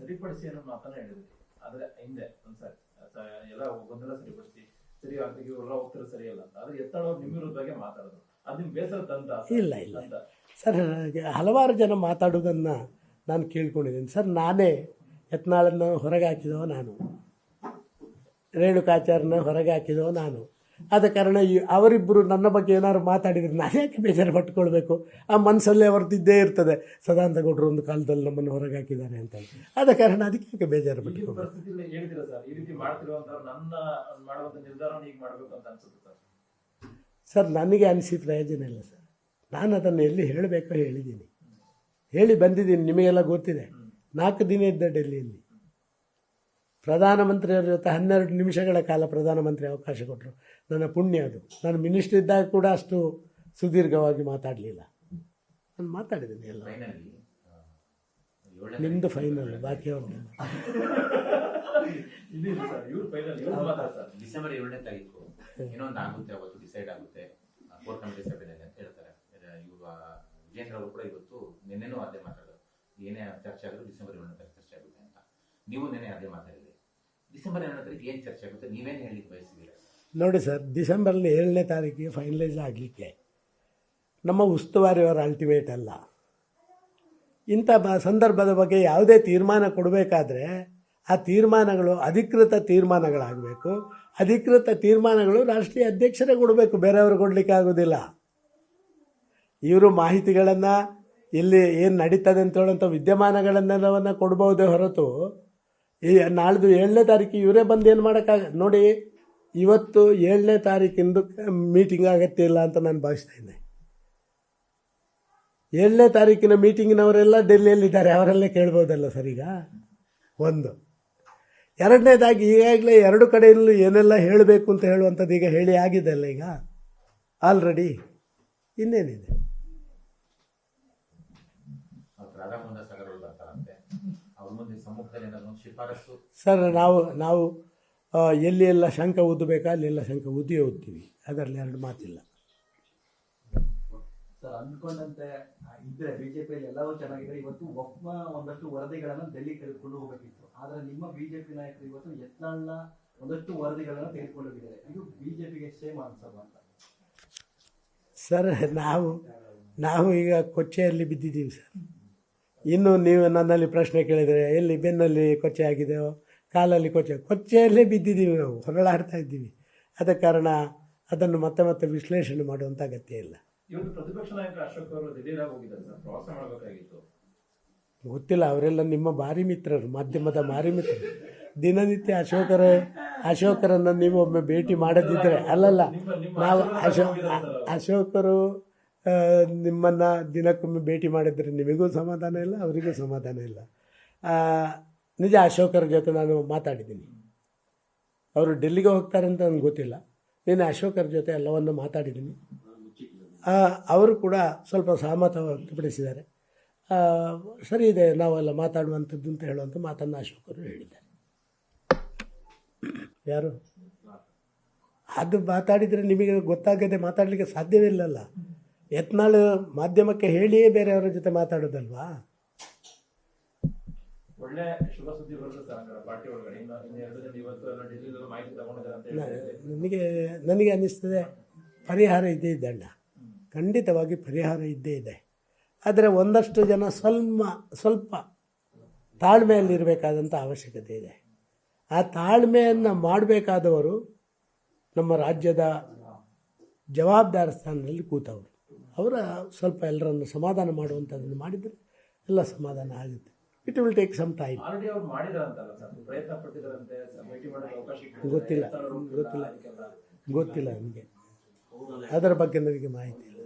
ಸರಿಪಡಿಸಿ ಅನ್ನೋ ಮಾತನ್ನ ಹೇಳಿದ್ರಿ. ಆದ್ರೆ ಹಿಂದೆ ಒಂದ್ಸರಿ ಎಲ್ಲ ಗೊಂದಲ ಸರಿಪಡಿಸಿ ಸರಿ ಆಗ್ತೀವಿ ಎಲ್ಲ ಹೋಗ್ತಾರೆ ಸರಿಯಲ್ಲ ಅಂತ. ಆದ್ರೆ ಎತ್ತಾಳವ್ರು ನಿಮ್ಮ ವಿರುದ್ಧವಾಗಿ ಮಾತಾಡೋದು ಅದು ನಿಮ್ ಬೇಸರ ತಂದ? ಇಲ್ಲ ಸರ್, ಹಲವಾರು ಜನ ಮಾತಾಡೋದನ್ನು ನಾನು ಕೇಳ್ಕೊಂಡಿದ್ದೀನಿ ಸರ್. ನಾನೇ ಯತ್ನಾಳನ್ನ ಹೊರಗೆ ಹಾಕಿದವ ನಾನು, ರೇಣುಕಾಚಾರ್ಯನ ಹೊರಗೆ ಹಾಕಿದವ ನಾನು. ಆದ ಕಾರಣ ಅವರಿಬ್ಬರು ನನ್ನ ಬಗ್ಗೆ ಏನಾದ್ರು ಮಾತಾಡಿದರೆ ನಾನು ಯಾಕೆ ಬೇಜಾರು ಪಟ್ಕೊಳ್ಬೇಕು? ಆ ಮನಸ್ಸಲ್ಲೇ ಅವ್ರದ್ದಿದ್ದೇ ಇರ್ತದೆ, ಸದಾನಂದ ಗೌಡರು ಒಂದು ಕಾಲದಲ್ಲಿ ನಮ್ಮನ್ನು ಹೊರಗೆ ಹಾಕಿದ್ದಾರೆ ಅಂತ. ಆದ ಕಾರಣ ಅದಕ್ಕೆ ಯಾಕೆ ಬೇಜಾರು ಪಟ್ಕೊಳ್ಬೇಕು? ಸರ್, ನನಗೆ ಅನಿಸಿ ಪ್ರಯೋಜನ ಇಲ್ಲ ಸರ್. ನಾನು ಅದನ್ನು ಎಲ್ಲಿ ಹೇಳಬೇಕೋ ಹೇಳಿದ್ದೀನಿ, ಹೇಳಿ ಬಂದಿದ್ದೀನಿ. ನಿಮಗೆಲ್ಲ ಗೊತ್ತಿದೆ. 4 ದಿನ ಇದ್ದ ಡೆಲ್ಲಿಯಲ್ಲಿ. ಪ್ರಧಾನಮಂತ್ರಿಯವ್ರ ಜೊತೆ 12 ನಿಮಿಷಗಳ ಕಾಲ ಪ್ರಧಾನಮಂತ್ರಿ ಅವಕಾಶ ಕೊಟ್ಟರು. ನನ್ನ ಪುಣ್ಯ ಅದು. ನಾನು ಮಿನಿಸ್ಟರ್ ಇದ್ದಾಗ ಕೂಡ ಅಷ್ಟು ಸುದೀರ್ಘವಾಗಿ ಮಾತಾಡಲಿಲ್ಲ. ನಾನು ಮಾತಾಡಿದ್ದೀನಿ ಎಲ್ಲ. ನಿಮ್ಮದು ಫೈನಲ್, ಬಾಕಿ ಅವ್ರದ್ದು ಡಿಸೆಂಬರ್ 7ನೇ ತಾರೀಕು ಇನ್ನೊಂದು ಆಗುತ್ತೆ, ಅವತ್ತು ಡಿಸೈಡ್ ಆಗುತ್ತೆ ಕೋರ್ ಕಮಿಟಿ ಸಭೆಯಲ್ಲಿ ಅಂತ ಹೇಳ್ತಾರೆ. ವಿಜೇಂದ್ರ ಅವರು ಕೂಡ ಇವತ್ತು ನಿನ್ನೆನೂ ಅದೇ ಮಾತಾಡೋದು, ಏನೇ ಚರ್ಚೆ ಆದರೂ ಡಿಸೆಂಬರ್ 7ನೇ ತಾರೀಕು ಚರ್ಚೆ ಆಗುತ್ತೆ ಅಂತ. ನೀವು ನಿನ್ನೆ ಅದೇ ಮಾತಾಡಿದ್ರಿ. ಡಿಸೆಂಬರ್ 7ನೇ ತಾರೀಕು ಏನು ಚರ್ಚೆ ಆಗುತ್ತೆ, ನೀವೇನು ಹೇಳಿಕ್ಕೆ ಬಯಸಿದ್ದೀರಾ? ನೋಡಿ ಸರ್, ಡಿಸೆಂಬರ್ಲಿ 7ನೇ ತಾರೀಕಿಗೆ ಫೈನಲೈಸ್ ಆಗಲಿಕ್ಕೆ ನಮ್ಮ ಉಸ್ತುವಾರಿಯವರ ಅಲ್ಟಿಮೇಟ್ ಅಲ್ಲ. ಇಂಥ ಸಂದರ್ಭದ ಬಗ್ಗೆ ಯಾವುದೇ ತೀರ್ಮಾನ ಕೊಡಬೇಕಾದ್ರೆ ಆ ತೀರ್ಮಾನಗಳು ಅಧಿಕೃತ ತೀರ್ಮಾನಗಳಾಗಬೇಕು. ಅಧಿಕೃತ ತೀರ್ಮಾನಗಳು ರಾಷ್ಟ್ರೀಯ ಅಧ್ಯಕ್ಷರೇ ಕೊಡಬೇಕು, ಬೇರೆಯವರು ಕೊಡಲಿಕ್ಕೆ ಆಗೋದಿಲ್ಲ. ಇವರು ಮಾಹಿತಿಗಳನ್ನು ಇಲ್ಲಿ ಏನು ನಡೀತದೆ ಅಂತ ಹೇಳೋಂಥ ವಿದ್ಯಮಾನಗಳನ್ನೆಲ್ಲವನ್ನು ಕೊಡ್ಬೋದೇ ಹೊರತು ನಾಳ್ದು 7ನೇ ತಾರೀಕು ಇವರೇ ಬಂದು ಏನು ಮಾಡೋಕ್ಕಾಗ. ನೋಡಿ, ಇವತ್ತು 7ನೇ ತಾರೀಕಿಂದು ಮೀಟಿಂಗ್ ಅಗತ್ಯ ಇಲ್ಲ ಅಂತ ನಾನು ಭಾವಿಸ್ತಾ ಇದ್ದೆ. 7ನೇ ತಾರೀಕಿನ ಮೀಟಿಂಗಿನವರೆಲ್ಲ ಡೆಲ್ಲಿಯಲ್ಲಿದ್ದಾರೆ, ಅವರೆಲ್ಲ ಕೇಳ್ಬೋದಲ್ಲ ಸರ್. ಈಗ ಒಂದು. ಎರಡನೇದಾಗಿ ಈಗಾಗಲೇ 2 ಕಡೆಯಲ್ಲೂ ಏನೆಲ್ಲ ಹೇಳಬೇಕು ಅಂತ ಹೇಳುವಂಥದ್ದು ಈಗ ಹೇಳಿ ಆಗಿದೆ ಅಲ್ಲ ಈಗ ಆಲ್ರೆಡಿ. ಇನ್ನೇನಿದೆ ಸರ್? ನಾವು ಎಲ್ಲಿ ಎಲ್ಲ ಶಂಕ ಉದ್ದಬೇಕಾ ಅಲ್ಲೆಲ್ಲ ಶಂಕ ಉದ್ದಿಯೇ ಉದ್ತೀವಿ, ಅದರಲ್ಲಿ 2 ಮಾತಿಲ್ಲ ಸರ್. ಅಂದ್ಕೊಂಡಂತೆ ಇದ್ರೆ ಬಿಜೆಪಿಯಲ್ಲಿ ಎಲ್ಲವೂ ಚೆನ್ನಾಗಿದೆ. ಇವತ್ತು ಒಪ್ಪ ಒಂದಷ್ಟು ವರದಿಗಳನ್ನು ಡೆಲ್ಲಿ ತೆಗೆದುಕೊಂಡು ಹೋಗಬೇಕಿತ್ತು. ಆದರೆ ನಿಮ್ಮ ಬಿಜೆಪಿ ನಾಯಕರು ಇವತ್ತು ಯತ್ನಾಳ್ನ ಒಂದಷ್ಟು ವರದಿಗಳನ್ನು ತೆಗೆದುಕೊಂಡು ಹೋಗಿದ್ದಾರೆ. ಇದು ಬಿಜೆಪಿಗೆ ಸೇಮ್ ಅನ್ಸಲ್ಲ ಅಂತ ಸರ್. ನಾವು ಈಗ ಕೊಚ್ಚೆಯಲ್ಲಿ ಬಿದ್ದಿದ್ದೀವಿ ಸರ್. ಇನ್ನು ನೀವು ನನ್ನಲ್ಲಿ ಪ್ರಶ್ನೆ ಕೇಳಿದರೆ ಎಲ್ಲಿ ಬೆನ್ನಲ್ಲಿ ಕೊಚ್ಚೆ ಆಗಿದೆಯೋ, ಕಾಲಲ್ಲಿ ಕೊಚ್ಚೆಯಲ್ಲೇ ಬಿದ್ದಿದ್ದೀವಿ, ನಾವು ಹೊರಳಾಡ್ತಾ ಇದ್ದೀವಿ. ಆದ ಕಾರಣ ಅದನ್ನು ಮತ್ತೆ ವಿಶ್ಲೇಷಣೆ ಮಾಡುವಂಥ ಅಗತ್ಯ ಇಲ್ಲ. ಇವತ್ತು ಪ್ರತಿಪಕ್ಷ ನಾಯಕ ಅಶೋಕ್ ಅವರು ದಿಢೀರಾಗಿ ಹೋಗಿದ್ದಾರೆ ಸರ್, ಪ್ರವಾಸ ಮಾಡಬೇಕಾಗಿತ್ತು. ಗೊತ್ತಿಲ್ಲ, ಅವರೆಲ್ಲ ನಿಮ್ಮ ಭಾರಿ ಮಿತ್ರರು, ಮಾಧ್ಯಮದ ಭಾರಿ ಮಿತ್ರರು. ದಿನನಿತ್ಯ ಅಶೋಕರನ್ನು ನೀವು ಒಮ್ಮೆ ಭೇಟಿ ಮಾಡದಿದ್ದರೆ ಅಲ್ಲಲ್ಲ, ನಾವು ಅಶೋಕರು ನಿಮ್ಮನ್ನು ದಿನಕ್ಕೊಮ್ಮೆ ಭೇಟಿ ಮಾಡಿದರೆ ನಿಮಗೂ ಸಮಾಧಾನ ಇಲ್ಲ, ಅವರಿಗೂ ಸಮಾಧಾನ ಇಲ್ಲ. ನಿಜ, ಅಶೋಕರ ಜೊತೆ ನಾನು ಮಾತಾಡಿದ್ದೀನಿ. ಅವರು ಡೆಲ್ಲಿಗೆ ಹೋಗ್ತಾರೆ ಅಂತ ನನಗೆ ಗೊತ್ತಿಲ್ಲ. ನೀನು ಅಶೋಕರ ಜೊತೆ ಎಲ್ಲವನ್ನು ಮಾತಾಡಿದ್ದೀನಿ. ಅವರು ಕೂಡ ಸ್ವಲ್ಪ ಸಹಮತ ವ್ಯಕ್ತಪಡಿಸಿದ್ದಾರೆ. ಸರಿ ಇದೆ, ನಾವೆಲ್ಲ ಮಾತಾಡುವಂಥದ್ದು ಅಂತ ಹೇಳುವಂಥ ಮಾತನ್ನು ಅಶೋಕರು ಹೇಳಿದ್ದಾರೆ. ಯಾರು ಅದು ಮಾತಾಡಿದರೆ ನಿಮಗೆ ಗೊತ್ತಾಗದೆ ಮಾತಾಡಲಿಕ್ಕೆ ಸಾಧ್ಯವಿಲ್ಲಲ್ಲ. ಯತ್ನಾಳ್ ಮಾಧ್ಯಮಕ್ಕೆ ಹೇಳಿಯೇ ಬೇರೆಯವರ ಜೊತೆ ಮಾತಾಡೋದಲ್ವಾ? ಒಳ್ಳೆ ಶುಭ ಸುದ್ದಿ ಬರುತ್ತೆ ಪಾರ್ಟಿ ಒಳಗಡೆ. ನನಗೆ ಅನ್ನಿಸ್ತದೆ ಪರಿಹಾರ ಇದ್ದೇ ಇದೆ ಅಣ್ಣ, ಖಂಡಿತವಾಗಿ ಪರಿಹಾರ ಇದ್ದೇ ಇದೆ. ಆದರೆ ಒಂದಷ್ಟು ಜನ ಸ್ವಲ್ಪ ತಾಳ್ಮೆಯಲ್ಲಿರಬೇಕಾದಂಥ ಅವಶ್ಯಕತೆ ಇದೆ. ಆ ತಾಳ್ಮೆಯನ್ನು ಮಾಡಬೇಕಾದವರು ನಮ್ಮ ರಾಜ್ಯದ ಜವಾಬ್ದಾರ ಸ್ಥಾನದಲ್ಲಿ ಕೂತವರು. ಅವರ ಸ್ವಲ್ಪ ಎಲ್ಲರನ್ನು ಸಮಾಧಾನ ಮಾಡುವಂಥದ್ದನ್ನು ಮಾಡಿದರೆ ಎಲ್ಲ ಸಮಾಧಾನ ಆಗುತ್ತೆ. It will take some time. ಗೊತ್ತಿಲ್ಲ ನನಗೆ, ಅದರ ಬಗ್ಗೆ ನನಗೆ ಮಾಹಿತಿ ಇಲ್ಲ.